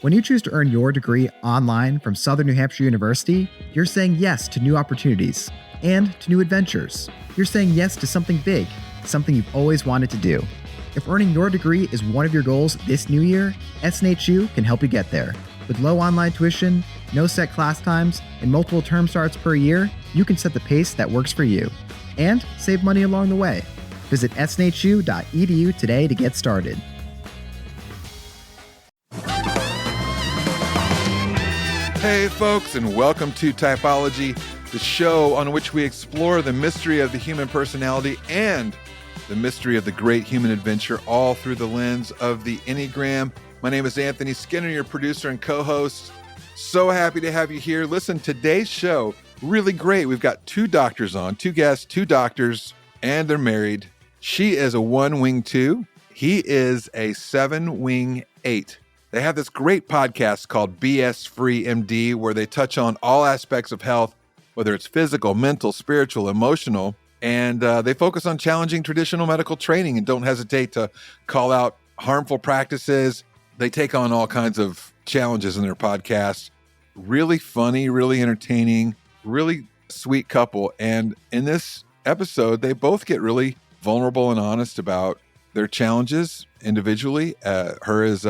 When you choose to earn your degree online from Southern New Hampshire University, you're saying yes to new opportunities and to new adventures. You're saying yes to something big, something you've always wanted to do. If earning your degree is one of your goals this new year, SNHU can help you get there. With low online tuition, no set class times, and multiple term starts per year, you can set the pace that works for you and save money along the way. Visit snhu.edu today to get started. Hey folks, and welcome to Typology, the show on which we explore the mystery of the human personality and the mystery of the great human adventure, all through the lens of the Enneagram. My name is Anthony Skinner, your producer and co-host. So happy to have you here. Listen, today's show, really great. We've got two doctors on, two guests, two doctors, and they're married. She is a 1-wing 2. He is a 7-wing 8. They have this great podcast called BS Free MD, where they touch on all aspects of health, whether it's physical, mental, spiritual, emotional, and they focus on challenging traditional medical training and don't hesitate to call out harmful practices. They take on all kinds of challenges in their podcast. Really funny, really entertaining, really sweet couple. And in this episode, they both get really vulnerable and honest about their challenges individually. Her is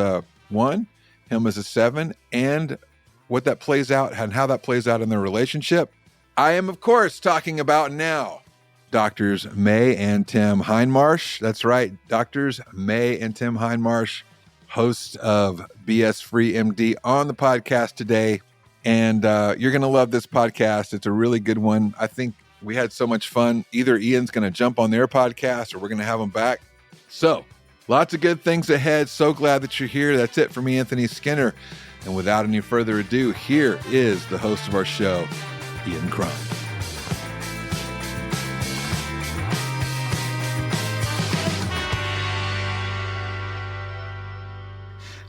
1, him is a 7, and what that plays out and how that plays out in their relationship. I am, of course, talking about now Doctors May and Tim Hindmarsh. That's right, Doctors May and Tim Hindmarsh, hosts of BS Free MD, on the podcast today. And you're going to love this podcast. It's a really good one. I think we had so much fun. Either Ian's going to jump on their podcast or we're going to have them back. So, lots of good things ahead. So glad that you're here. That's it for me, Anthony Skinner. And without any further ado, here is the host of our show, Ian Crum.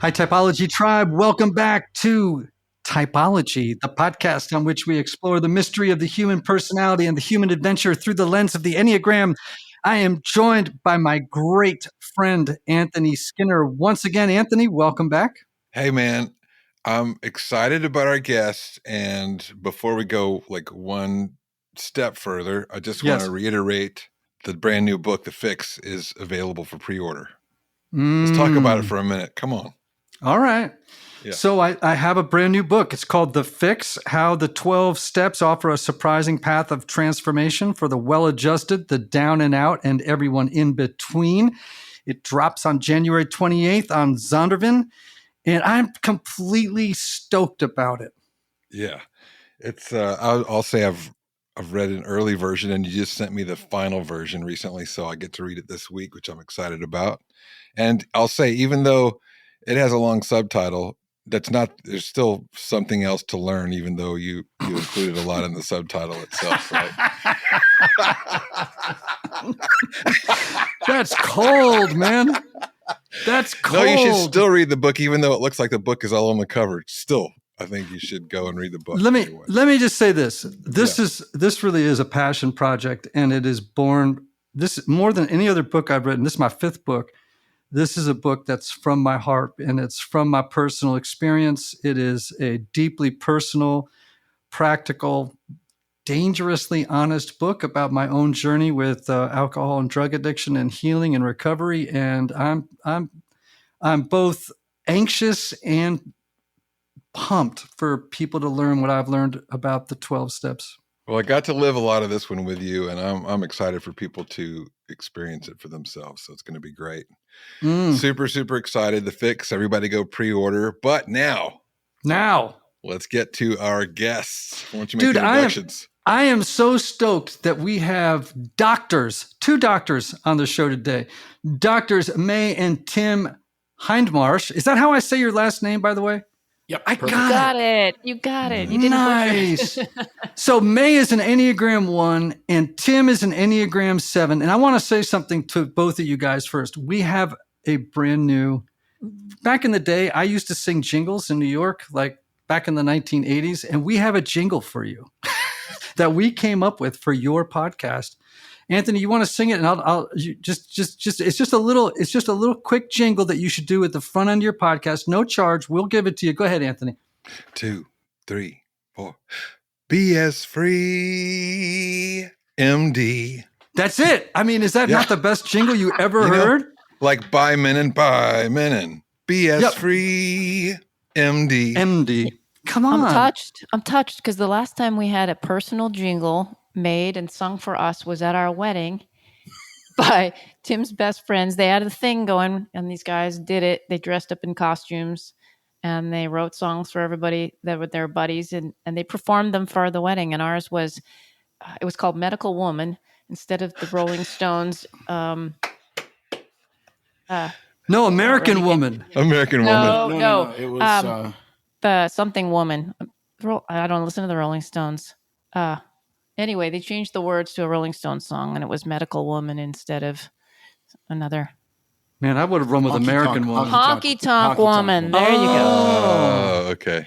Hi, Typology Tribe. Welcome back to Typology, the podcast on which we explore the mystery of the human personality and the human adventure through the lens of the Enneagram. I am joined by my great friend, Anthony Skinner. Once again, Anthony, welcome back. Hey, man. I'm excited about our guest. And before we go like one step further, I just want to reiterate the brand new book, The Fix, is available for pre-order. Let's talk about it for a minute. Come on. All right. Yeah. So I have a brand new book. It's called The Fix, How the 12 Steps Offer a Surprising Path of Transformation for the Well-Adjusted, the Down and Out, and Everyone in Between. It drops on January 28th on Zondervan, and I'm completely stoked about it. Yeah. It's I'll say I've read an early version, and you just sent me the final version recently, so I get to read it this week, which I'm excited about. And I'll say, even though it has a long subtitle, there's still something else to learn, even though you included a lot in the subtitle itself, right? That's cold, man. That's cold. No, you should still read the book, even though it looks like the book is all on the cover. Still, I think you should go and read the book. Let me just say this. This really is a passion project, and it is born, this more than any other book I've written. This is my 5th book. This is a book that's from my heart, and it's from my personal experience. It is a deeply personal, practical, dangerously honest book about my own journey with alcohol and drug addiction and healing and recovery. And I'm both anxious and pumped for people to learn what I've learned about the 12 steps. Well, I got to live a lot of this one with you, and I'm excited for people to experience it for themselves. So it's going to be great. Super, super excited. The Fix, everybody go pre-order. But now, let's get to our guests. Why don't you make the introductions? I am so stoked that we have two doctors on the show today. Doctors May and Tim Hindmarsh. Is that how I say your last name, by the way? Yep. I got it. You got it. You didn't nice. So May is an Enneagram 1 and Tim is an Enneagram 7. And I want to say something to both of you guys first. We have a brand new, back in the day, I used to sing jingles in New York, like back in the 1980s. And we have a jingle for you that we came up with for your podcast. Anthony, you want to sing it, and it's just a little quick jingle that you should do at the front end of your podcast. No charge. We'll give it to you. Go ahead, Anthony. 2, 3, 4. BS free MD. That's it. I mean, is that not the best jingle you ever heard? Like by Menon. BS free MD. MD. Come on. I'm touched because the last time we had a personal jingle made and sung for us was at our wedding by Tim's best friends. They had a thing going, and these guys did it. They dressed up in costumes, and they wrote songs for everybody that were their buddies, and they performed them for the wedding. And ours was, it was called Medical Woman instead of the Rolling Stones. No, American Woman. American Woman. No. It was the something woman. I don't listen to the Rolling Stones. Anyway, they changed the words to a Rolling Stones song, and it was Medical Woman instead of another. Man, I would have run with American Woman. Honky Tonk Woman. There you go. Oh, okay.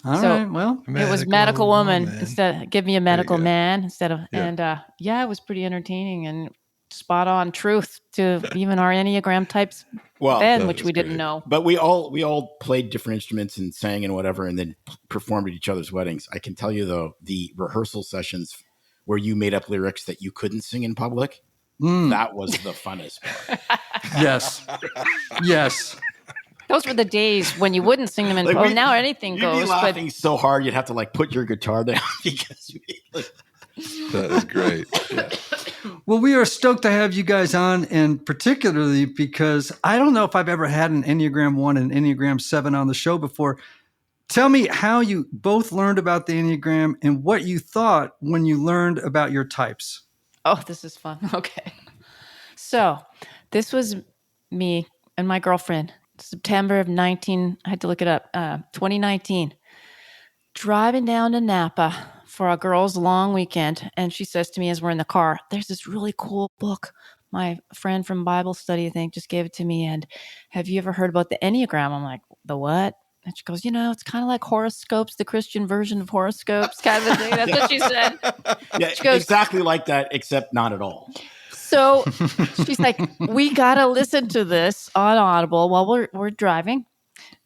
All right. Well, it was Medical Woman instead. Give me a medical man instead of. Yeah. And it was pretty entertaining and spot on truth to even our Enneagram types. Then, which we didn't know. But we all played different instruments and sang and whatever, and then performed at each other's weddings. I can tell you though, the rehearsal sessions where you made up lyrics that you couldn't sing in public, that was the funnest part. Yes. Those were the days when you wouldn't sing them in public. Now anything goes. You'd be laughing so hard you'd have to put your guitar down because that is great. Yeah. Well, we are stoked to have you guys on, and particularly because I don't know if I've ever had an Enneagram 1 and Enneagram 7 on the show before. Tell me how you both learned about the Enneagram and what you thought when you learned about your types. Oh, this is fun. Okay. So this was me and my girlfriend, September of I had to look it up, 2019, driving down to Napa for a girls' long weekend. And she says to me as we're in the car, there's this really cool book. My friend from Bible study, I think, just gave it to me. And have you ever heard about the Enneagram? I'm like, the what? And she goes, it's kind of like horoscopes, the Christian version of horoscopes kind of thing. That's what she said. Yeah, she goes, exactly like that, except not at all. So she's like, we got to listen to this on Audible while we're driving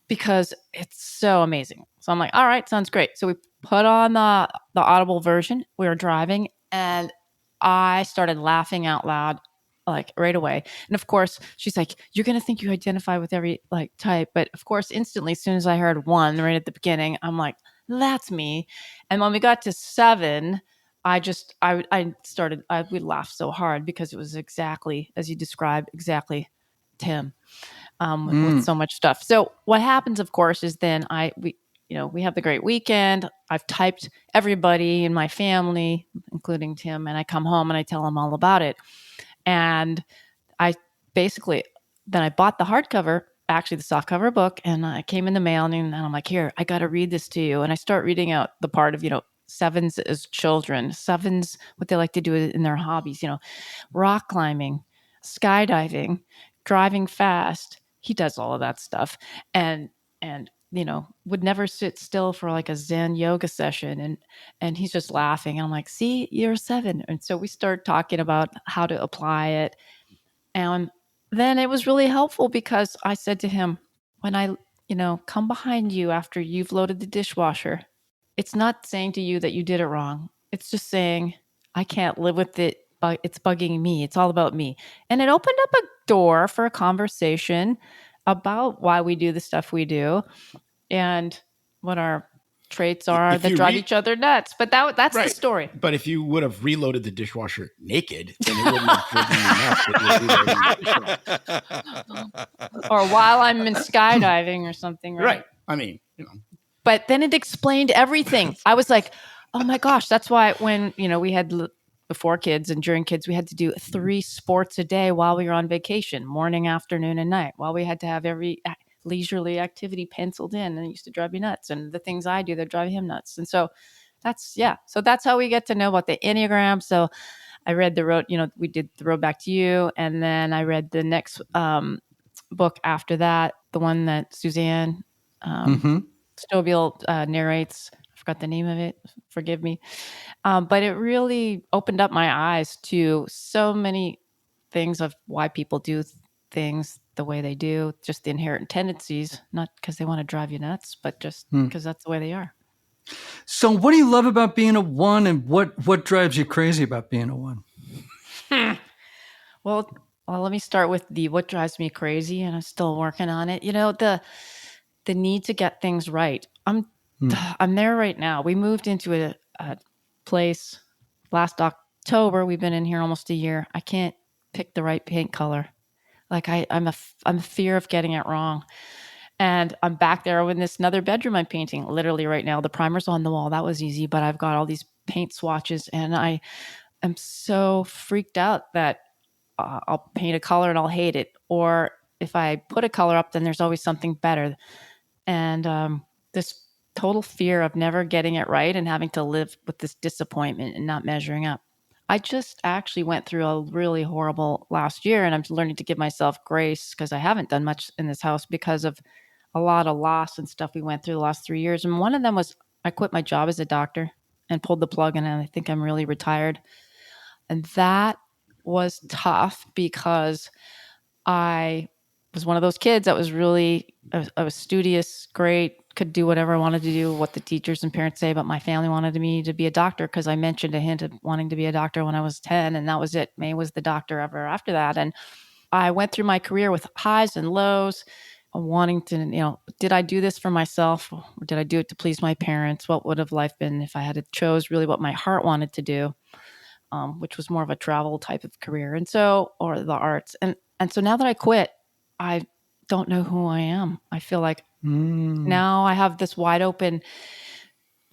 because it's so amazing. So I'm like, all right, sounds great. So we put on the Audible version. We were driving and I started laughing out loud like right away. And of course, she's like, you're going to think you identify with every type. But of course, instantly, as soon as I heard 1 right at the beginning, I'm like, that's me. And when we got to 7, we laughed so hard because it was exactly, as you described, exactly Tim with so much stuff. So what happens, of course, is then we have the great weekend. I've typed everybody in my family, including Tim, and I come home and I tell him all about it. And I bought the hardcover, actually the softcover book, and I came in the mail and I'm like, here, I got to read this to you. And I start reading out the part of, 7s as children, 7s, what they like to do in their hobbies, rock climbing, skydiving, driving fast. He does all of that stuff. And would never sit still for like a Zen yoga session. And he's just laughing. And I'm like, see, you're a 7. And so we start talking about how to apply it. And then it was really helpful because I said to him, when I, come behind you after you've loaded the dishwasher, it's not saying to you that you did it wrong. It's just saying, I can't live with it. But it's bugging me. It's all about me. And it opened up a door for a conversation about why we do the stuff we do and what our traits are that drive each other nuts. But that's right. The story. But if you would have reloaded the dishwasher naked, then it wouldn't have driven you nuts. Or while I'm in skydiving or something. Right. I mean, But then it explained everything. I was like, oh my gosh, that's why when, we had before kids and during kids, we had to do 3 sports a day while we were on vacation, morning, afternoon, and night, while we had to have every leisurely activity penciled in, and it used to drive me nuts. And the things I do that drive him nuts. And so that's how we get to know about the Enneagram. So I read we did The Road Back to You. And then I read the next book after that, the one that Suzanne Stovall narrates. I forgot the name of it. Forgive me. But it really opened up my eyes to so many things of why people do things the way they do, just the inherent tendencies, not because they want to drive you nuts, but just because that's the way they are. So what do you love about being a 1, and what drives you crazy about being a 1? Well, let me start with what drives me crazy, and I'm still working on it. The need to get things right. I'm there right now. We moved into a place last October. We've been in here almost a year. I can't pick the right paint color. Like I'm a fear of getting it wrong. And I'm back there in this another bedroom I'm painting literally right now. The primer's on the wall. That was easy, but I've got all these paint swatches, and I am so freaked out that I'll paint a color and I'll hate it. Or if I put a color up, then there's always something better. And this total fear of never getting it right and having to live with this disappointment and not measuring up. I just actually went through a really horrible last year, and I'm learning to give myself grace because I haven't done much in this house because of a lot of loss and stuff we went through the last 3 years. And one of them was I quit my job as a doctor and pulled the plug, and I think I'm really retired. And that was tough because I was one of those kids that was really, I was studious, great, could do whatever I wanted to do, what the teachers and parents say, but my family wanted me to be a doctor because I mentioned a hint of wanting to be a doctor when I was 10, and that was it. May was the doctor ever after that. And I went through my career with highs and lows, wanting to, did I do this for myself, or did I do it to please my parents? What would have life been if I had chose really what my heart wanted to do, which was more of a travel type of career, or the arts. And so now that I quit, I don't know who I am. I feel like now I have this wide open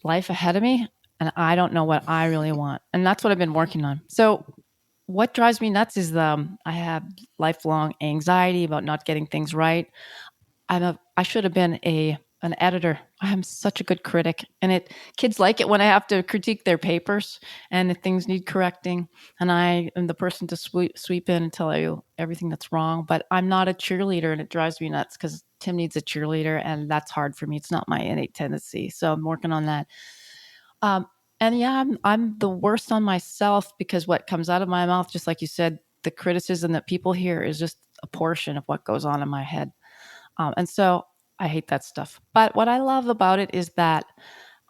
life ahead of me, and I don't know what I really want. And that's what I've been working on. So what drives me nuts is I have lifelong anxiety about not getting things right. I should have been an editor. I'm such a good critic, and kids like it when I have to critique their papers and if things need correcting, and I am the person to sweep in and tell you everything that's wrong. But I'm not a cheerleader, and it drives me nuts because Tim needs a cheerleader, and that's hard for me. It's not my innate tendency, so I'm working on that. And yeah, I'm the worst on myself because what comes out of my mouth, just like you said, the criticism that people hear is just a portion of what goes on in my head. And so I hate that stuff. But what I love about it is that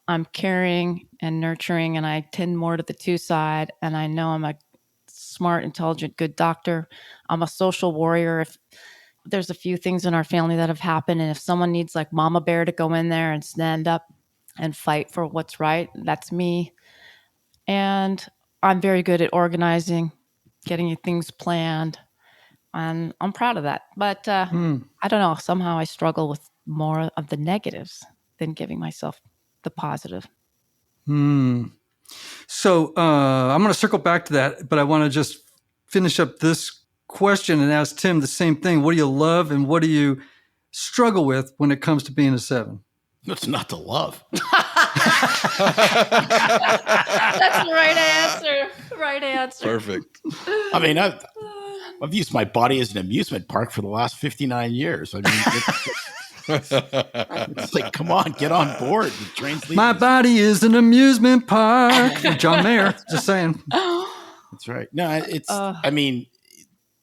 I'm caring and nurturing, and I tend more to the 2 side. And I know I'm a smart, intelligent, good doctor. I'm a social warrior. If there's a few things in our family that have happened, and if someone needs like Mama Bear to go in there and stand up and fight for what's right, that's me. And I'm very good at organizing, getting things planned. And I'm proud of that. But I don't know. Somehow I struggle with more of the negatives than giving myself the positive. So I'm going to circle back to that, but I want to just finish up this question and ask Tim the same thing. What do you love and what do you struggle with when it comes to being a 7? It's not to love. That's the right answer. Right answer. Perfect. I mean, I've used my body as an amusement park for the last 59 years. I mean, it's like, come on, get on board. The train's leaving. My body is an amusement park. John Mayer, just saying. That's right. No, I mean,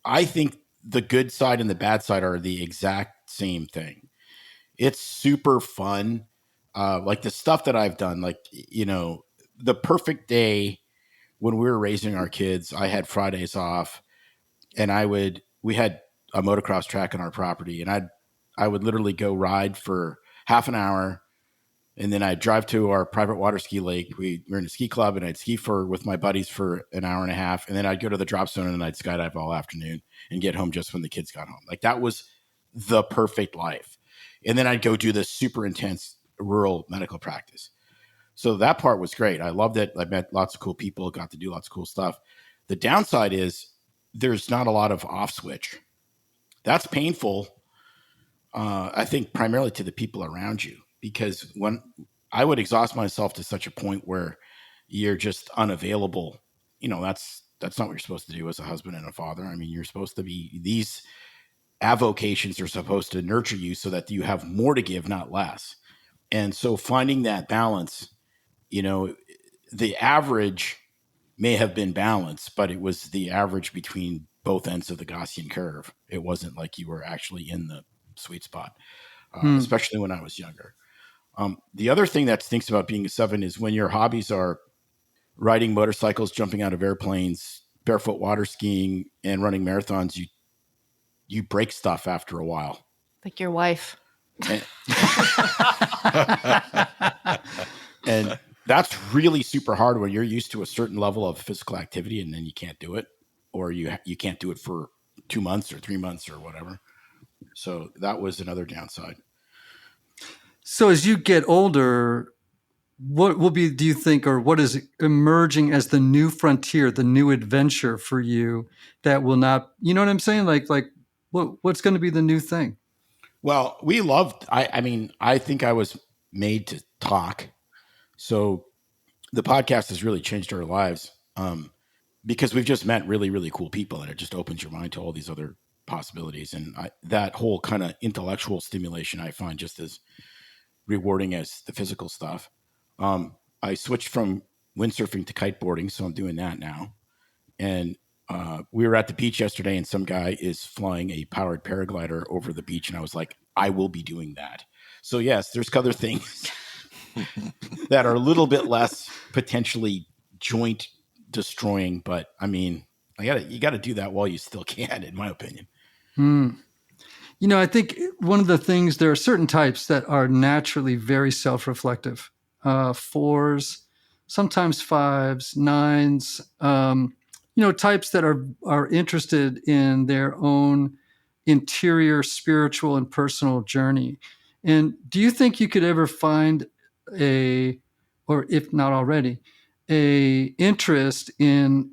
I think the good side and the bad side are the exact same thing. It's super fun. Like the stuff that I've done, like, the perfect day when we were raising our kids, I had Fridays off, and we had a motocross track on our property, and I would literally go ride for half an hour, and then I'd drive to our private water ski lake. We were in a ski club, and I'd ski with my buddies for an hour and a half, and then I'd go to the drop zone and I'd skydive all afternoon and get home just when the kids got home. Like, that was the perfect life. And then I'd go do this super intense rural medical practice. So that part was great. I loved it. I met lots of cool people, got to do lots of cool stuff. The downside is there's not a lot of off switch. That's painful. I think primarily to the people around you, because when I would exhaust myself to such a point where you're just unavailable, that's not what you're supposed to do as a husband and a father. I mean, you're supposed to be, these avocations are supposed to nurture you so that you have more to give, not less. And so finding that balance the average may have been balanced, but it was the average between both ends of the Gaussian curve. It wasn't like you were actually in the sweet spot, especially when I was younger. The other thing that stinks about being a 7 is when your hobbies are riding motorcycles, jumping out of airplanes, barefoot water skiing, and running marathons, you break stuff after a while. Like your wife. And that's really super hard when you're used to a certain level of physical activity and then you can't do it, or you can't do it for 2 months or 3 months or whatever. So that was another downside. So as you get older, what will be, do you think, or what is emerging as the new frontier, the new adventure for you that will not, you know what I'm saying? Like what's going to be the new thing? Well, I think I was made to talk. So the podcast has really changed our lives because we've just met really, really cool people, and it just opens your mind to all these other possibilities. And that whole kind of intellectual stimulation I find just as rewarding as the physical stuff. I switched from windsurfing to kiteboarding, so I'm doing that now. And we were at the beach yesterday, and some guy is flying a powered paraglider over the beach, and I was like, I will be doing that. So yes, there's other things that are a little bit less potentially joint destroying, but I mean, you got to do that while you still can, in my opinion. I think one of the things, there are certain types that are naturally very self-reflective. 4s, sometimes 5s, 9s, types that are interested in their own interior spiritual and personal journey. And do you think you could ever find or if not already, a interest in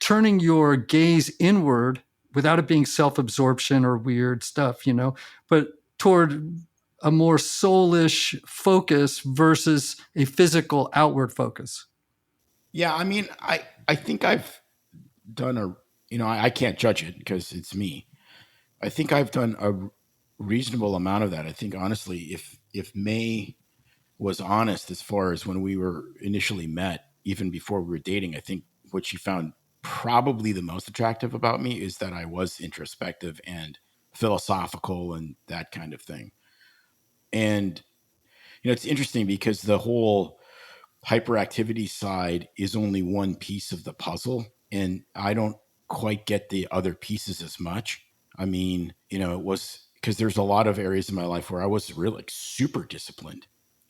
turning your gaze inward without it being self-absorption or weird stuff, but toward a more soulish focus versus a physical outward focus? Yeah, I mean, I think I've done I can't judge it because it's me. I think I've done a reasonable amount of that. I think, honestly, if May was honest as far as when we were initially met, even before we were dating, I think what she found probably the most attractive about me is that I was introspective and philosophical and that kind of thing. And, it's interesting because the whole hyperactivity side is only one piece of the puzzle, and I don't quite get the other pieces as much. I mean, it was because there's a lot of areas in my life where I was really super disciplined,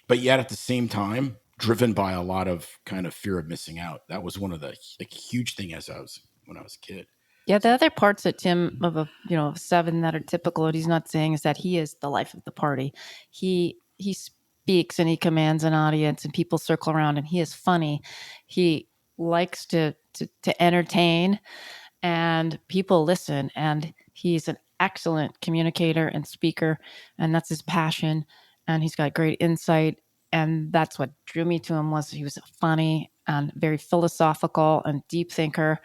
but yet at the same time, driven by a lot of kind of fear of missing out. That was one of the huge thing when I was a kid. Yeah, the other parts that Tim of a 7 that are typical, what he's not saying is that he is the life of the party. He speaks and he commands an audience and people circle around and he is funny. He likes to entertain and people listen, and he's an excellent communicator and speaker, and that's his passion, and he's got great insight. And that's what drew me to him, was he was funny and very philosophical and deep thinker,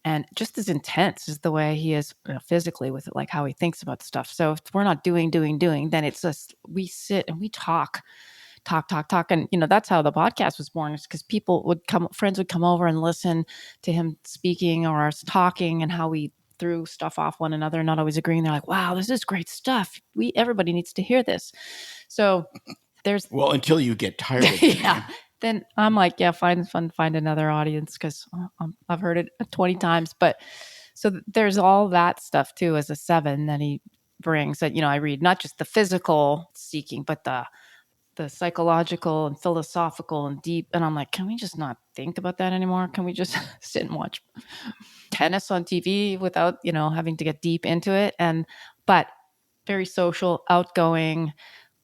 and just as intense as the way he is physically with it, like how he thinks about stuff. So if we're not doing, then it's just, we sit and we talk. And, that's how the podcast was born, is because friends would come over and listen to him speaking or us talking, and how we threw stuff off one another, not always agreeing. They're like, wow, this is great stuff. Everybody needs to hear this. So well, until you get tired of it. Yeah. Then I'm like, yeah, find another audience, because I've heard it 20 times. But so there's all that stuff too, as a 7 that he brings, that, I read not just the physical seeking, but the psychological and philosophical and deep. And I'm like, can we just not think about that anymore? Can we just sit and watch tennis on TV without, having to get deep into it? But very social, outgoing.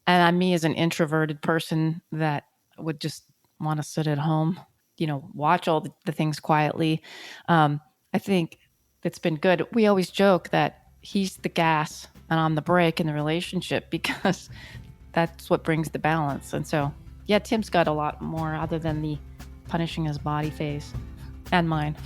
And I'm me as an introverted person that would just want to sit at home, watch all the things quietly. I think it's been good. We always joke that he's the gas and I'm the brake in the relationship, because that's what brings the balance. And so, yeah, Tim's got a lot more other than the punishing his body phase, and mine.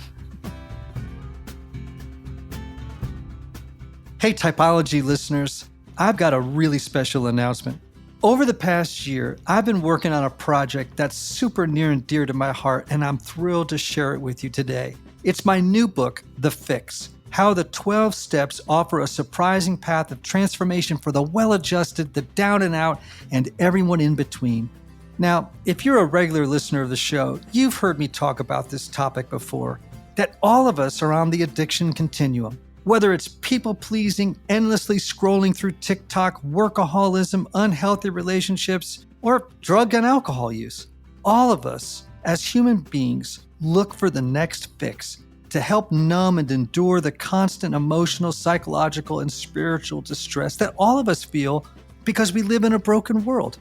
Hey, Typology listeners, I've got a really special announcement. Over the past year, I've been working on a project that's super near and dear to my heart, and I'm thrilled to share it with you today. It's my new book, The Fix: How the 12 Steps Offer a Surprising Path of Transformation for the Well-Adjusted, the Down and Out, and everyone in between. Now, if you're a regular listener of the show, you've heard me talk about this topic before, that all of us are on the addiction continuum. Whether it's people-pleasing, endlessly scrolling through TikTok, workaholism, unhealthy relationships, or drug and alcohol use, all of us, as human beings, look for the next fix to help numb and endure the constant emotional, psychological, and spiritual distress that all of us feel because we live in a broken world.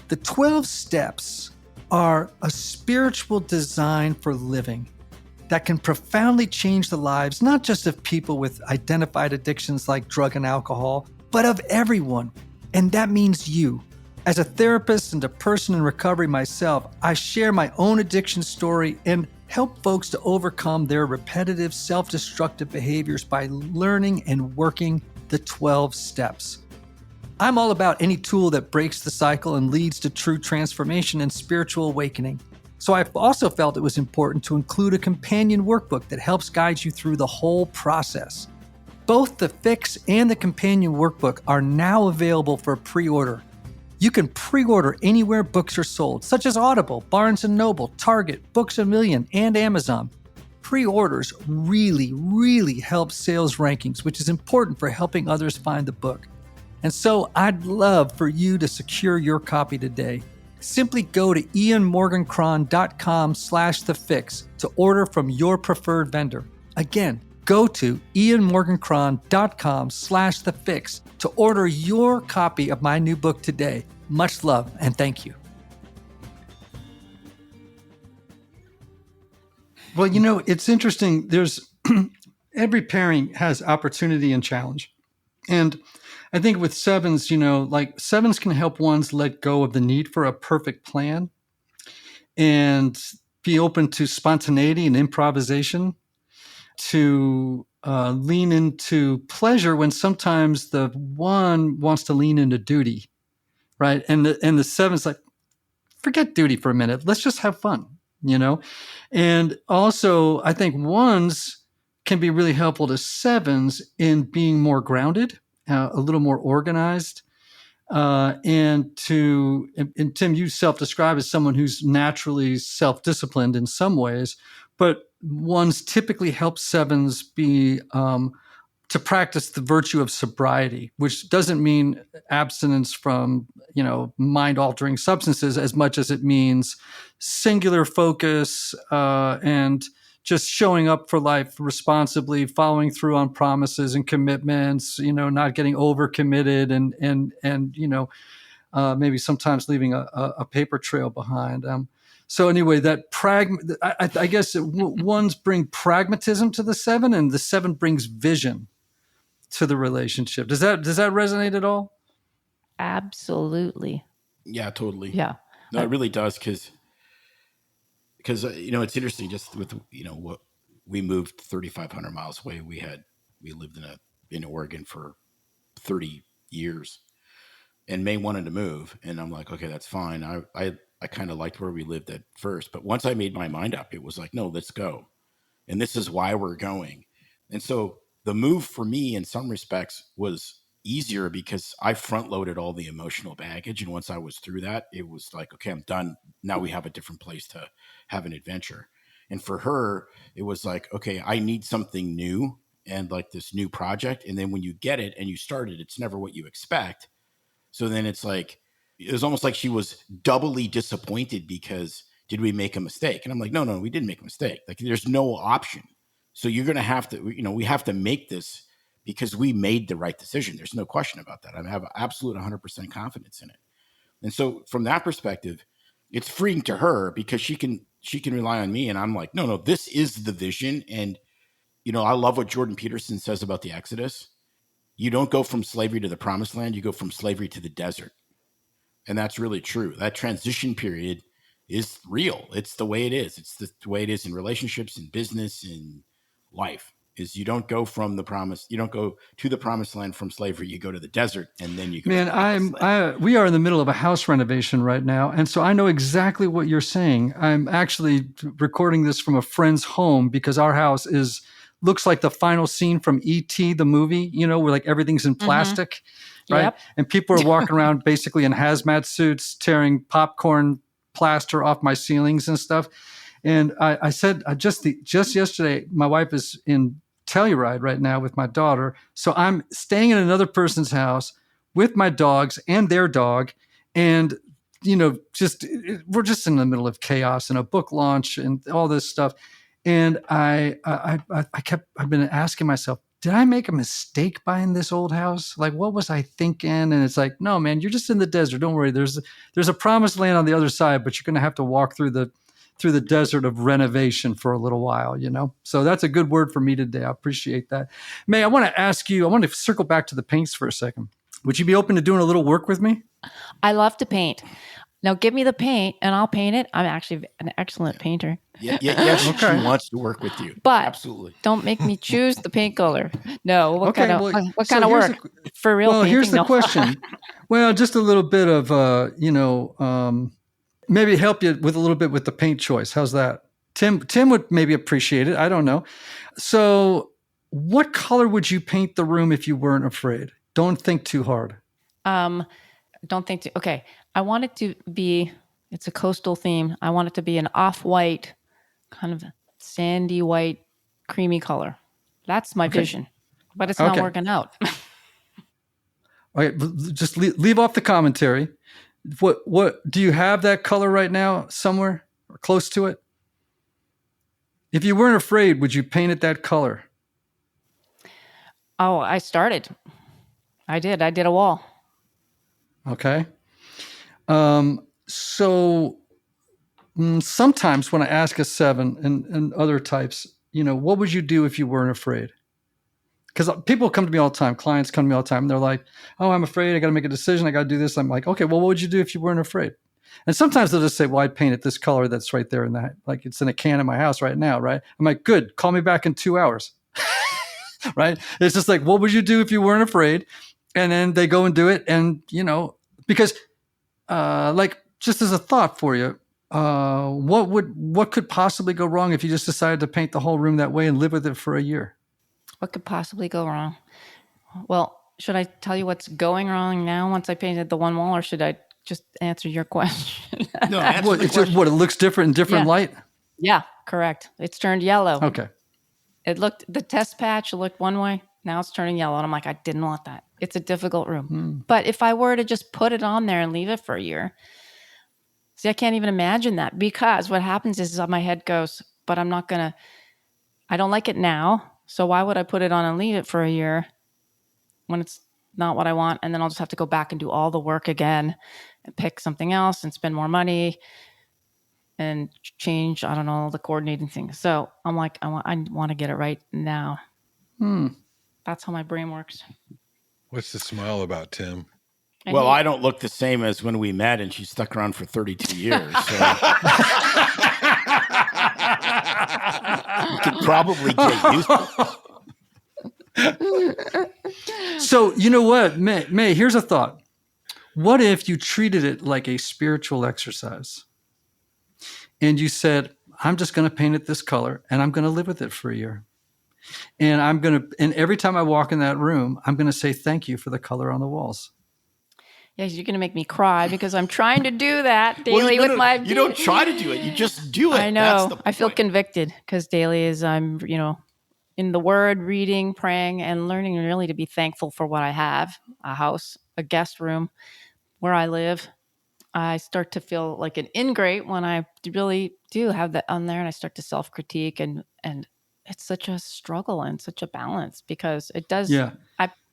The 12 steps are a spiritual design for living that can profoundly change the lives, not just of people with identified addictions like drug and alcohol, but of everyone. And that means you. As a therapist and a person in recovery myself, I share my own addiction story and help folks to overcome their repetitive, self-destructive behaviors by learning and working the 12 steps. I'm all about any tool that breaks the cycle and leads to true transformation and spiritual awakening. So I've also felt it was important to include a companion workbook that helps guide you through the whole process. Both the Fix and the companion workbook are now available for pre-order. You can pre-order anywhere books are sold, such as Audible, Barnes & Noble, Target, Books A Million, and Amazon. Pre-orders really help sales rankings, which is important for helping others find the book. And so I'd love for you to secure your copy today. Simply go to ianmorgancron.com/thefix to order from your preferred vendor. Again, go to ianmorgancron.com/thefix to order your copy of my new book today. Much love and thank you. Well, it's interesting. There's every pairing has opportunity and challenge. And I think with sevens, sevens can help ones let go of the need for a perfect plan and be open to spontaneity and improvisation, to lean into pleasure when sometimes the one wants to lean into duty, right? And the seven's like, forget duty for a minute. Let's just have fun, And also, I think ones can be really helpful to sevens in being more grounded, a little more organized, and Tim, you self-describe as someone who's naturally self-disciplined in some ways, but ones typically help sevens be to practice the virtue of sobriety, which doesn't mean abstinence from mind-altering substances as much as it means singular focus and just showing up for life responsibly, following through on promises and commitments, not getting overcommitted and maybe sometimes leaving a paper trail behind. So anyway, that I guess ones bring pragmatism to the seven, and the seven brings vision to the relationship. Does that resonate at all? Absolutely. Yeah, totally. Yeah. No, it really does because it's interesting just with what we moved 3,500 miles away. We lived in Oregon for 30 years, and May wanted to move, and I'm like, okay, that's fine. I kind of liked where we lived at first, but once I made my mind up, it was like, no, let's go, and this is why we're going. And so the move for me in some respects was easier because I front loaded all the emotional baggage. And once I was through that, it was like, okay, I'm done. Now we have a different place to have an adventure. And for her, it was like, okay, I need something new and like this new project. And then when you get it and you start it, it's never what you expect. So then it's like, it was almost like she was doubly disappointed because did we make a mistake? And I'm like, no, we didn't make a mistake. Like there's no option. So you're going to have to, we have to make this because we made the right decision. There's no question about that. I have absolute 100% confidence in it. And so from that perspective, it's freeing to her because she can rely on me. And I'm like, no, this is the vision. And, I love what Jordan Peterson says about the Exodus. You don't go from slavery to the promised land. You go from slavery to the desert. And that's really true. That transition period is real. It's the way it is. It's the way it is in relationships, in business, in life. is you don't go from the promise. You don't go to the promised land from slavery. You go to the desert, and then you go. Man, to the promised land. we are in the middle of a house renovation right now, and so I know exactly what you're saying. I'm actually recording this from a friend's home because our house looks like the final scene from E.T. the movie. You know, where like everything's in plastic, right? Yep. And people are walking around basically in hazmat suits, tearing popcorn plaster off my ceilings and stuff. And I said just yesterday, my wife is in Telluride right now with my daughter. So I'm staying in another person's house with my dogs and their dog. And, you know, we're just in the middle of chaos and a book launch and all this stuff. And I've been asking myself, did I make a mistake buying this old house? Like, what was I thinking? And it's like, no, man, you're just in the desert. Don't worry. There's a promised land on the other side, but you're going to have to walk through the desert of renovation for a little while, you know? So that's a good word for me today. I appreciate that. May, I want to circle back to the paints for a second. Would you be open to doing a little work with me? I love to paint. Now give me the paint and I'll paint it. I'm actually an excellent painter. Yeah, Okay. She wants to work with you. But absolutely. Don't make me choose the paint color. No. What kind of so work? For real painting? Here's the No. question. Well, just a little bit of, maybe help you with a little bit with the paint choice. How's that? Tim would maybe appreciate it. I don't know. So what color would you paint the room if you weren't afraid? Don't think too hard. Okay. I want it to be, it's a coastal theme. I want it to be an off-white, kind of sandy white, creamy color. That's my vision, but it's not working out. All right, just leave off the commentary. What do you have that color right now somewhere or close to it? If you weren't afraid, would you paint it that color? Oh, I started. I did a wall. Okay. So sometimes when I ask a 7 and other types, you know, what would you do if you weren't afraid? Because people come to me all the time, clients come to me all the time, and they're like, oh, I'm afraid, I got to make a decision, I got to do this. I'm like, okay, well, what would you do if you weren't afraid? And sometimes they'll just say, well, I'd paint it this color that's right there in that, like it's in a can in my house right now, right? I'm like, good, call me back in 2 hours, right? It's just like, what would you do if you weren't afraid? And then they go and do it. And, you know, because like just as a thought for you, what could possibly go wrong if you just decided to paint the whole room that way and live with it for a year? What could possibly go wrong? Well, should I tell you what's going wrong now once I painted the one wall, or should I just answer your question? No, it looks different in different light? Yeah, correct. It's turned yellow. Okay. The test patch looked one way. Now it's turning yellow. And I'm like, I didn't want that. It's a difficult room. But if I were to just put it on there and leave it for a year, see, I can't even imagine that, because what happens is my head goes, but I don't like it now. So why would I put it on and leave it for a year when it's not what I want? And then I'll just have to go back and do all the work again and pick something else and spend more money and change, I don't know, the coordinating thing. So I'm like, I want to get it right now. That's how my brain works. What's the smile about, Tim? Well, I don't look the same as when we met, and she stuck around for 32 years. So. You could probably get used to it. So, you know what, May, here's a thought. What if you treated it like a spiritual exercise? And you said, I'm just going to paint it this color, and I'm going to live with it for a year. And and every time I walk in that room, I'm going to say thank you for the color on the walls. Yes, you're going to make me cry because I'm trying to do that daily with my... You don't try to do it. You just do it. I know. I feel convicted because daily is I'm, in the Word, reading, praying, and learning really to be thankful for what I have, a house, a guest room where I live. I start to feel like an ingrate when I really do have that on there, and I start to self-critique, and it's such a struggle and such a balance, because it does. Yeah.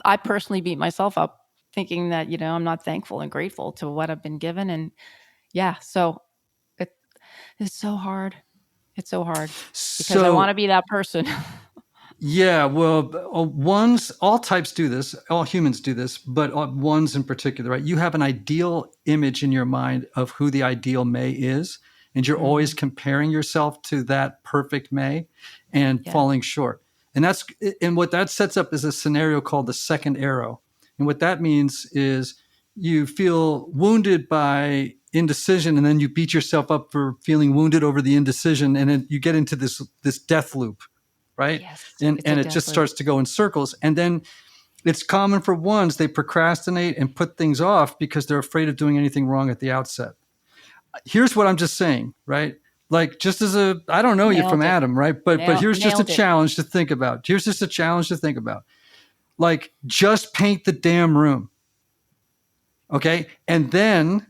I personally beat myself up thinking that, I'm not thankful and grateful to what I've been given. And so it's so hard. It's so hard because I want to be that person. Yeah. Well, all types do this, all humans do this, but ones in particular, right? You have an ideal image in your mind of who the ideal May is, and you're always comparing yourself to that perfect May and falling short. And what that sets up is a scenario called the second arrow. And what that means is you feel wounded by indecision, and then you beat yourself up for feeling wounded over the indecision, and then you get into this death loop, right? Yes, and it just starts to go in circles. And then it's common for ones, they procrastinate and put things off because they're afraid of doing anything wrong at the outset. Here's what I'm just saying, right? Like, just as I don't know you from Adam, right? But here's just a challenge to think about. Like, just paint the damn room. Okay. And then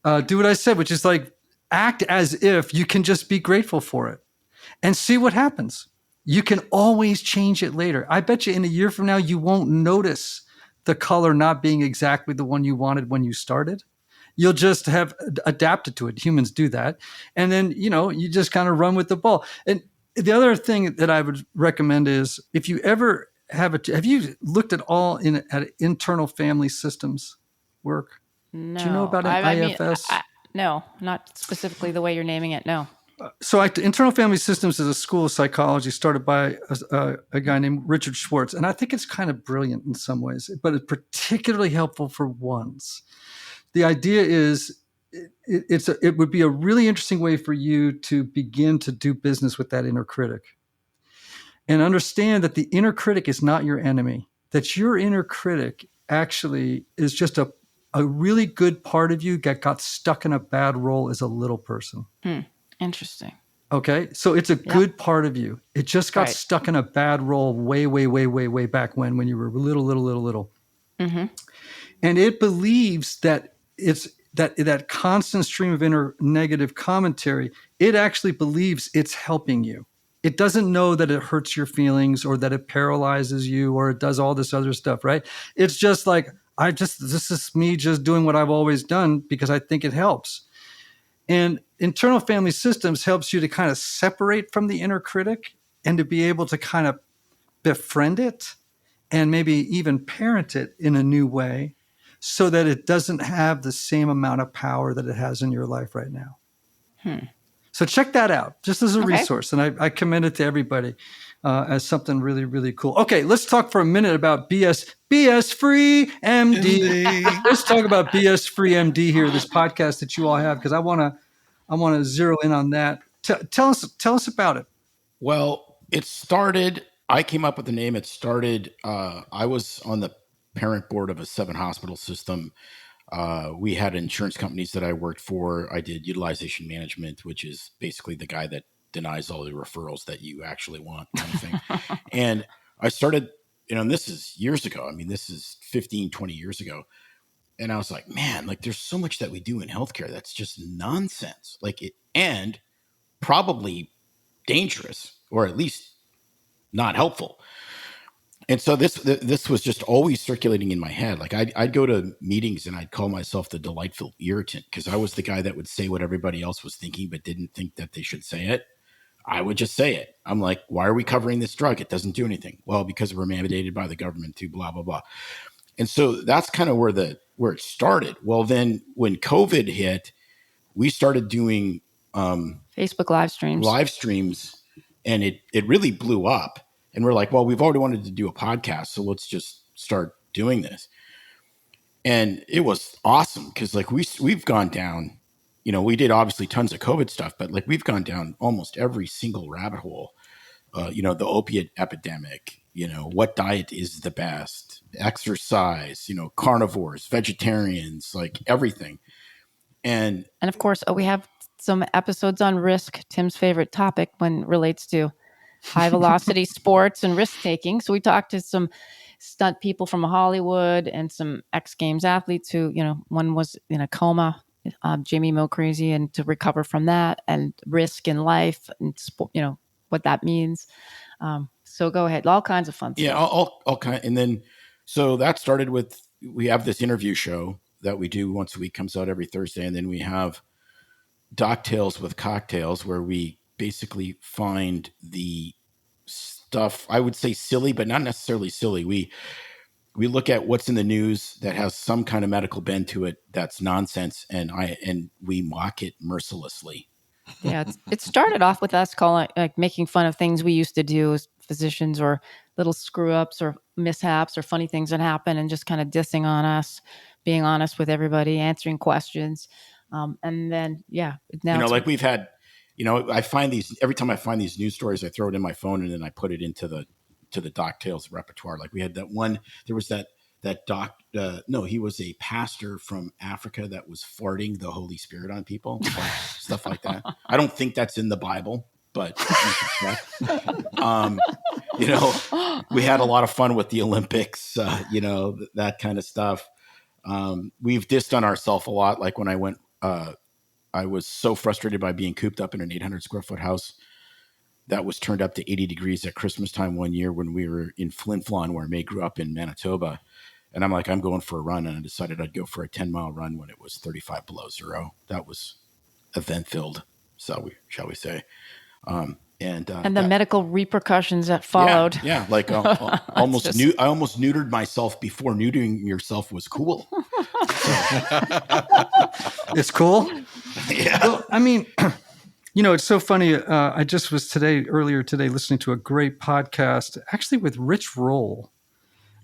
do what I said, which is like, act as if you can just be grateful for it and see what happens. You can always change it later. I bet you in a year from now, you won't notice the color not being exactly the one you wanted when you started. You'll just have adapted to it. Humans do that. And then, you just kind of run with the ball. And the other thing that I would recommend is, if you ever have you looked at all at internal family systems work? No. Do you know about an IFS? No, not specifically the way you're naming it. No. So internal family systems is a school of psychology started by a guy named Richard Schwartz. And I think it's kind of brilliant in some ways, but it's particularly helpful for ones. The idea is it would be a really interesting way for you to begin to do business with that inner critic and understand that the inner critic is not your enemy, that your inner critic actually is just a really good part of you that got stuck in a bad role as a little person. Interesting. Okay. So it's a good part of you. It just got stuck in a bad role way, way, way, way, way back when you were little. Mm-hmm. And it believes that it's that constant stream of inner negative commentary. It actually believes it's helping you. It doesn't know that it hurts your feelings or that it paralyzes you or it does all this other stuff, right? It's just like, this is me just doing what I've always done because I think it helps. And internal family systems helps you to kind of separate from the inner critic and to be able to kind of befriend it and maybe even parent it in a new way so that it doesn't have the same amount of power that it has in your life right now. So check that out just as a resource. And I commend it to everybody as something really, really cool. Okay, let's talk for a minute about BS Free MD. Let's talk about BS Free MD here, this podcast that you all have, because I want to zero in on that. Tell us about it. Well, it started, I came up with the name. It started, I was on the parent board of a 7-hospital system. We had insurance companies that I worked for. I did utilization management, which is basically the guy that denies all the referrals that you actually want, kind of thing. And I started, and this is years ago. I mean, this is 15, 20 years ago. And I was like, man, like there's so much that we do in healthcare that's just nonsense. And probably dangerous, or at least not helpful. And so this was just always circulating in my head. Like I'd go to meetings and I'd call myself the delightful irritant because I was the guy that would say what everybody else was thinking, but didn't think that they should say it. I would just say it. I'm like, why are we covering this drug? It doesn't do anything. Well, because we're mandated by the government to blah, blah, blah. And so that's kind of where it started. Well, then when COVID hit, we started doing Facebook live streams, and it really blew up. And we're like, well, we've already wanted to do a podcast, so let's just start doing this. And it was awesome because like we've gone down, we did obviously tons of COVID stuff, but like we've gone down almost every single rabbit hole. The opiate epidemic, what diet is the best, exercise, carnivores, vegetarians, like everything. And of course, we have some episodes on risk, Tim's favorite topic when it relates to high velocity sports and risk taking. So we talked to some stunt people from Hollywood and some X Games athletes who, one was in a coma, Jamie Mo crazy, and to recover from that and risk in life and, what that means. So go ahead. All kinds of fun stuff. Yeah, all kind. And then, so that started with, we have this interview show that we do once a week, comes out every Thursday. And then we have Doc Tales with Cocktails, where we basically find the stuff, I would say silly, but not necessarily silly. We look at what's in the news that has some kind of medical bend to it that's nonsense, and we mock it mercilessly. Yeah, it started off with us making fun of things we used to do as physicians, or little screw ups or mishaps or funny things that happen, and just kind of dissing on us, being honest with everybody, answering questions. And then, now Like we've had, I find these, every time I find these news stories, I throw it in my phone and then I put it into the Doc Tales repertoire. Like we had that one, there was that doc, no, he was a pastor from Africa that was farting the Holy Spirit on people, stuff like that. I don't think that's in the Bible, but you should check. We had a lot of fun with the Olympics, that kind of stuff. We've dissed on ourselves a lot. Like when I went, I was so frustrated by being cooped up in an 800 square foot house that was turned up to 80 degrees at Christmas time one year when we were in Flin Flon, where May grew up in Manitoba. And I'm like, I'm going for a run. And I decided I'd go for a 10-mile run when it was 35 below zero. That was event filled, shall we say. And the medical repercussions that followed. Yeah. Like I almost neutered myself before neutering yourself was cool. It's cool. Yeah. Well, I mean, it's so funny. I just was earlier today, listening to a great podcast, actually with Rich Roll.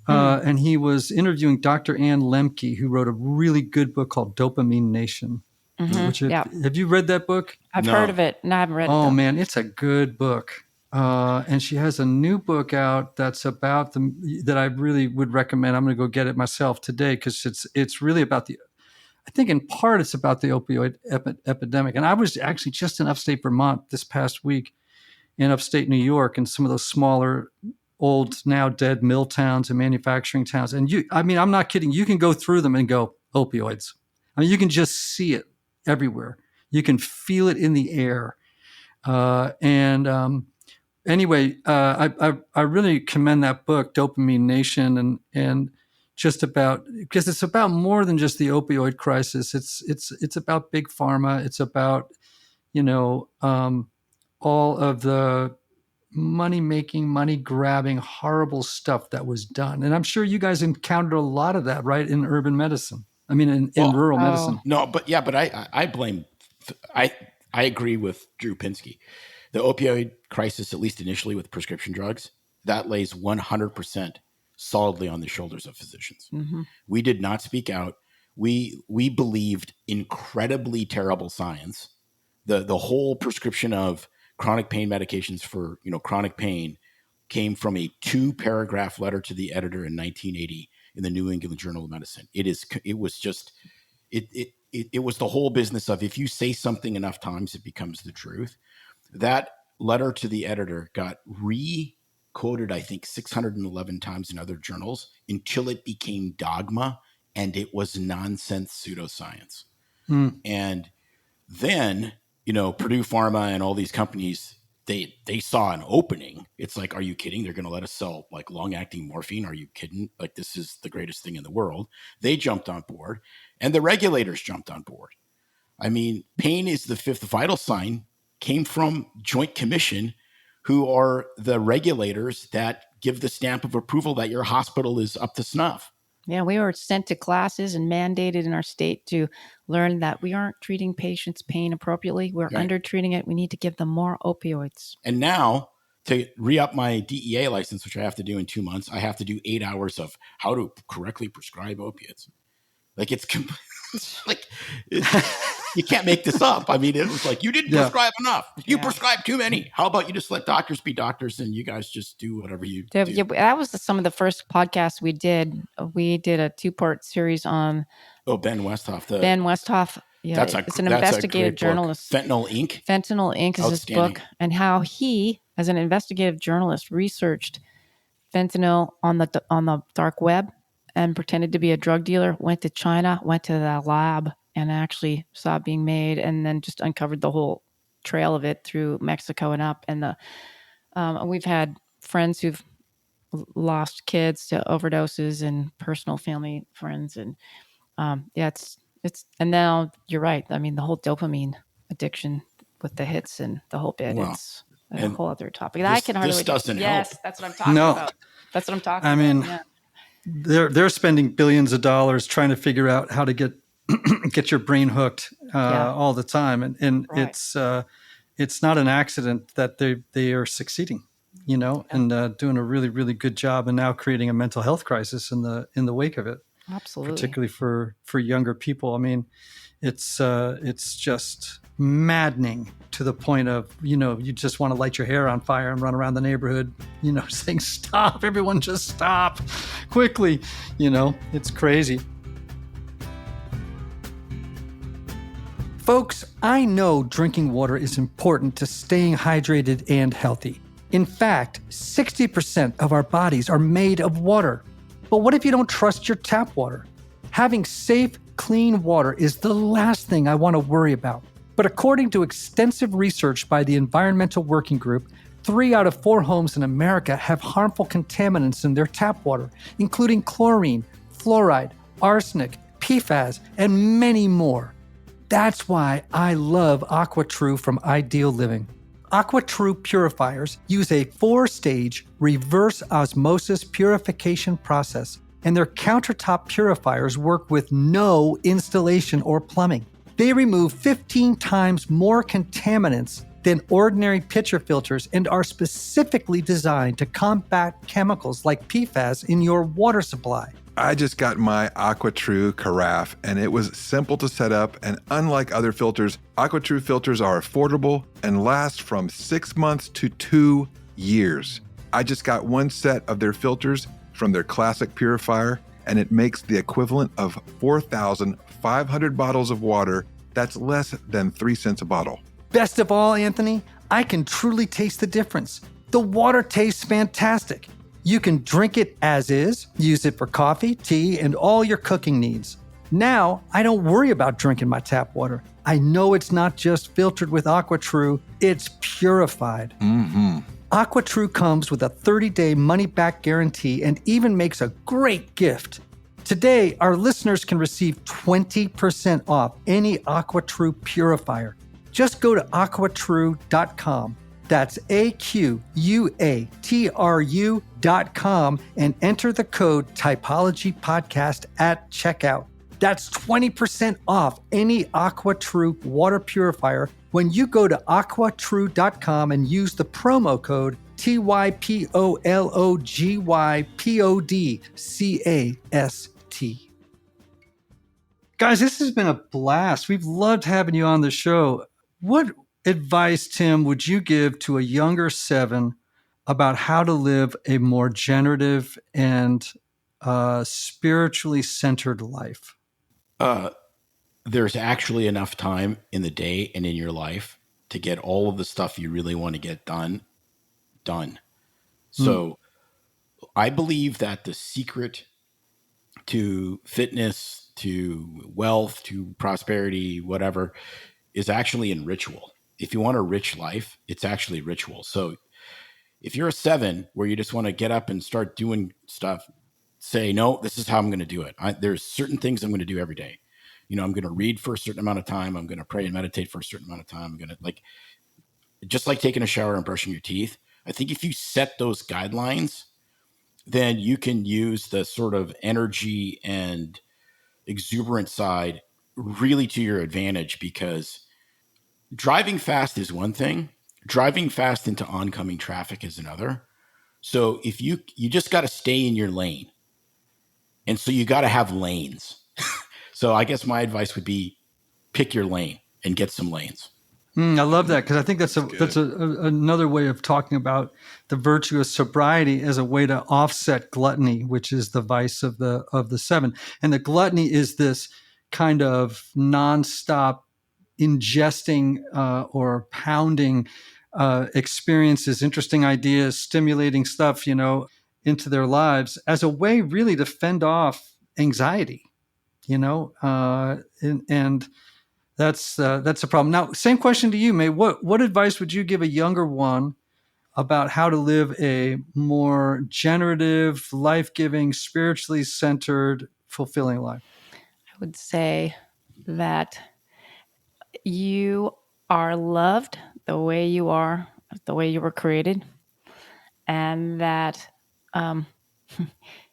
And he was interviewing Dr. Ann Lemke, who wrote a really good book called Dopamine Nation. Mm-hmm. Have you read that book? I've heard of it, and I haven't read it. Oh, man, it's a good book. And she has a new book out that's about that I really would recommend. I'm going to go get it myself today, because it's really about I think in part it's about the opioid epidemic. And I was actually just in upstate Vermont this past week, in upstate New York, and some of those smaller, old, now dead mill towns and manufacturing towns. And I'm not kidding. You can go through them and go, opioids. I mean, you can just see it everywhere. You can feel it in the air. Anyway, I really commend that book, Dopamine Nation, and just about, because it's about more than just the opioid crisis. It's about big pharma. It's about, all of the money-making, money-grabbing, horrible stuff that was done. And I'm sure you guys encountered a lot of that, right, in urban medicine. I mean, in rural medicine. No, but I blame, I agree with Drew Pinsky. The opioid crisis, at least initially with prescription drugs, that lays 100% solidly on the shoulders of physicians. Mm-hmm. We did not speak out. We believed incredibly terrible science. The whole prescription of chronic pain medications for chronic pain came from a 2-paragraph letter to the editor in 1980 in the New England Journal of Medicine. It was the whole business of, if you say something enough times, it becomes the truth. That letter to the editor got re-quoted, I think, 611 times in other journals until it became dogma, and it was nonsense pseudoscience. And then, Purdue Pharma and all these companies, they saw an opening. It's like, are you kidding? They're going to let us sell like long-acting morphine. Are you kidding? Like, this is the greatest thing in the world. They jumped on board, and the regulators jumped on board. I mean, pain is the fifth vital sign came from Joint Commission, who are the regulators that give the stamp of approval that your hospital is up to snuff. Yeah, we were sent to classes and mandated in our state to learn that we aren't treating patients' pain appropriately. We're under-treating it. We need to give them more opioids. And now, to re-up my DEA license, which I have to do in 2 months, I have to do 8 hours of how to correctly prescribe opiates. Like, you can't make this up. I mean, it was like, you didn't prescribe enough. You prescribed too many. How about you just let doctors be doctors and you guys just do whatever you do? Yeah, that was some of the first podcasts we did. We did a 2-part series on... Ben Westhoff. Ben Westhoff. Yeah, it's an investigative journalist. Fentanyl Inc. Fentanyl Inc. is his book. And how he, as an investigative journalist, researched fentanyl on the dark web and pretended to be a drug dealer, went to China, went to the lab, and actually saw it being made, and then just uncovered the whole trail of it through Mexico and up. And we've had friends who've lost kids to overdoses, and personal family friends. And it's and now you're right. I mean, the whole dopamine addiction with the hits and the whole bit, it's a whole other topic. I can hardly. This doesn't help. Yes, that's what I'm talking about. That's what I'm talking about. I mean, they're spending billions of dollars trying to figure out how to get your brain hooked all the time, and it's it's not an accident that they are succeeding, and doing a really, really good job, and now creating a mental health crisis in the wake of it. Absolutely. Particularly for younger people. I mean, it's just maddening to the point of, you just want to light your hair on fire and run around the neighborhood, saying, stop, everyone just stop quickly. It's crazy. Folks, I know drinking water is important to staying hydrated and healthy. In fact, 60% of our bodies are made of water. But what if you don't trust your tap water? Having safe, clean water is the last thing I want to worry about. But according to extensive research by the Environmental Working Group, 3 out of 4 homes in America have harmful contaminants in their tap water, including chlorine, fluoride, arsenic, PFAS, and many more. That's why I love AquaTrue from Ideal Living. AquaTrue purifiers use a 4-stage reverse osmosis purification process, and their countertop purifiers work with no installation or plumbing. They remove 15 times more contaminants than ordinary pitcher filters and are specifically designed to combat chemicals like PFAS in your water supply. I just got my AquaTrue carafe, and it was simple to set up, and unlike other filters, AquaTrue filters are affordable and last from 6 months to 2 years. I just got 1 set of their filters from their classic purifier, and it makes the equivalent of 4,500 bottles of water. That's less than 3 cents a bottle. Best of all, Anthony, I can truly taste the difference. The water tastes fantastic. You can drink it as is, use it for coffee, tea, and all your cooking needs. Now, I don't worry about drinking my tap water. I know it's not just filtered with AquaTrue, it's purified. Mm-hmm. AquaTrue comes with a 30-day money-back guarantee and even makes a great gift. Today, our listeners can receive 20% off any AquaTrue purifier. Just go to aquatrue.com. That's AQUATRU.com and enter the code Typology Podcast at checkout. That's 20% off any AquaTrue water purifier when you go to aquatrue.com and use the promo code TYPOLOGYPODCAST. Guys, this has been a blast. We've loved having you on the show. What advice, Tim, would you give to a younger 7 about how to live a more generative and spiritually centered life? There's actually enough time in the day and in your life to get all of the stuff you really want to get done. So I believe that the secret to fitness, to wealth, to prosperity, whatever, is actually in ritual. If you want a rich life, it's actually ritual. So if you're a 7 where you just want to get up and start doing stuff, say, no, this is how I'm going to do it. There's certain things I'm going to do every day. I'm going to read for a certain amount of time. I'm going to pray and meditate for a certain amount of time. I'm going to just like taking a shower and brushing your teeth. I think if you set those guidelines, then you can use the sort of energy and exuberant side really to your advantage, because driving fast is one thing. Driving fast into oncoming traffic is another. So if you just got to stay in your lane. And so you got to have lanes. So I guess my advice would be pick your lane and get some lanes. I love that, because I think that's another way of talking about the virtue of sobriety as a way to offset gluttony, which is the vice of the 7. And the gluttony is this kind of nonstop ingesting or pounding experiences, interesting ideas, stimulating stuff, into their lives as a way really to fend off anxiety, and that's a problem. Now, same question to you, May. What advice would you give a younger one about how to live a more generative, life-giving, spiritually centered, fulfilling life? I would say that you are loved the way you are, the way you were created, and that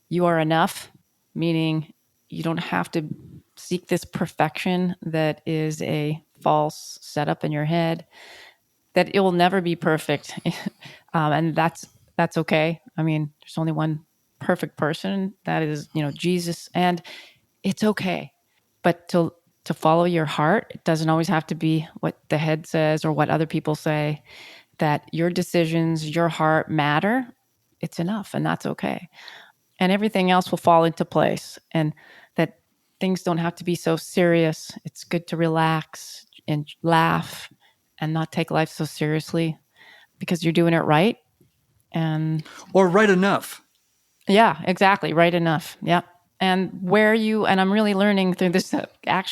you are enough, meaning you don't have to seek this perfection that is a false setup in your head. that it will never be perfect. And that's okay. I mean, there's only one perfect person, that is, Jesus, and it's okay. But to follow your heart, it doesn't always have to be what the head says or what other people say. That your decisions, your heart matter. It's enough, and that's okay. And everything else will fall into place. And that things don't have to be so serious. It's good to relax and laugh and not take life so seriously, because you're doing it right. Or right enough. Yeah, exactly. Right enough. Yeah. And I'm really learning through this,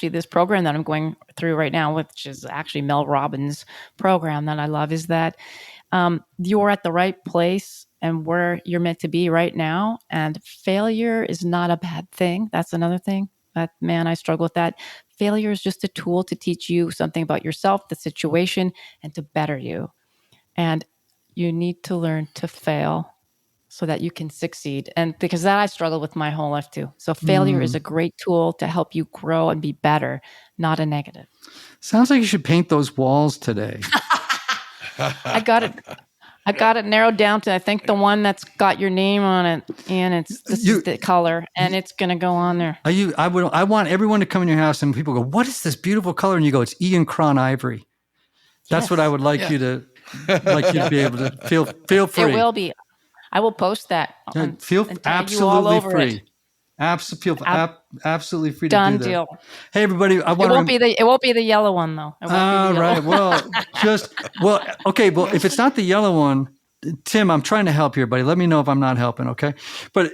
this program that I'm going through right now, which is actually Mel Robbins' program that I love, is that you're at the right place and where you're meant to be right now. And failure is not a bad thing. That's another thing. I struggle with that. Failure is just a tool to teach you something about yourself, the situation, and to better you. And you need to learn to fail so that you can succeed. And because that I struggle with my whole life too. So failure is a great tool to help you grow and be better, not a negative. Sounds like you should paint those walls today. I got it narrowed down to, I think, the one that's got your name on it, and this is the color, and it's going to go on there. I want everyone to come in your house and people go, "What is this beautiful color?" And you go, "It's Ian Cron Ivory." That's what I would like you to be able to feel free. It will be. I will post that. Feel absolutely free. Absolutely free to do that. Done deal. Hey, everybody! It won't be the yellow one though. All right. Well, okay. Well, if it's not the yellow one, Tim, I'm trying to help here, buddy. Let me know if I'm not helping. Okay. But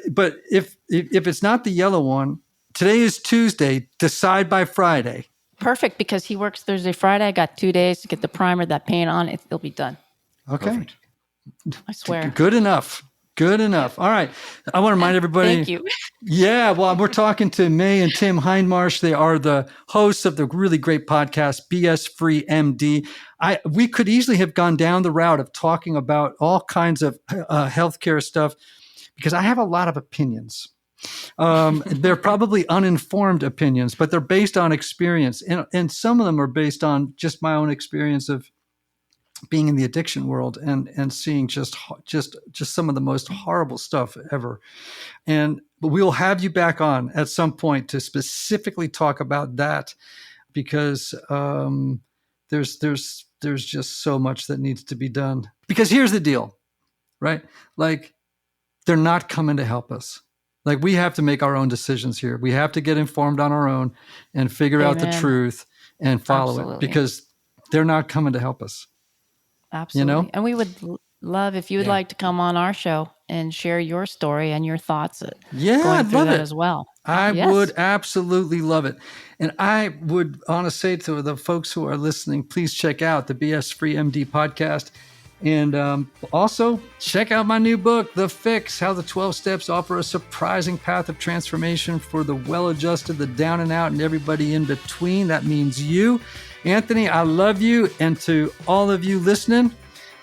if it's not the yellow one, today is Tuesday. Decide by Friday. Perfect, because he works Thursday, Friday. I got 2 days to get the primer, that paint on. It'll be done. Okay. Perfect. I swear. Good enough. Good enough. All right. I want to remind everybody. Thank you. Yeah. Well, we're talking to May and Tim Hindmarsh. They are the hosts of the really great podcast, BS Free MD. We could easily have gone down the route of talking about all kinds of healthcare stuff, because I have a lot of opinions. They're probably uninformed opinions, but they're based on experience. And some of them are based on just my own experience of being in the addiction world and seeing just some of the most horrible stuff ever. But we'll have you back on at some point to specifically talk about that, because there's just so much that needs to be done. Because here's the deal, right? Like, they're not coming to help us. Like, we have to make our own decisions here. We have to get informed on our own and figure out the truth and follow it, because they're not coming to help us. Absolutely. And we would love if you would like to come on our show and share your story and your thoughts. I'd love it as well. I would absolutely love it. And I would want to say to the folks who are listening, please check out the BS Free MD podcast. And also check out my new book, The Fix, How the 12 Steps Offer a Surprising Path of Transformation for the Well-Adjusted, the Down and Out, and everybody in between. That means you. Anthony, I love you. And to all of you listening,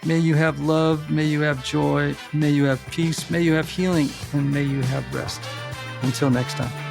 may you have love, may you have joy, may you have peace, may you have healing, and may you have rest. Until next time.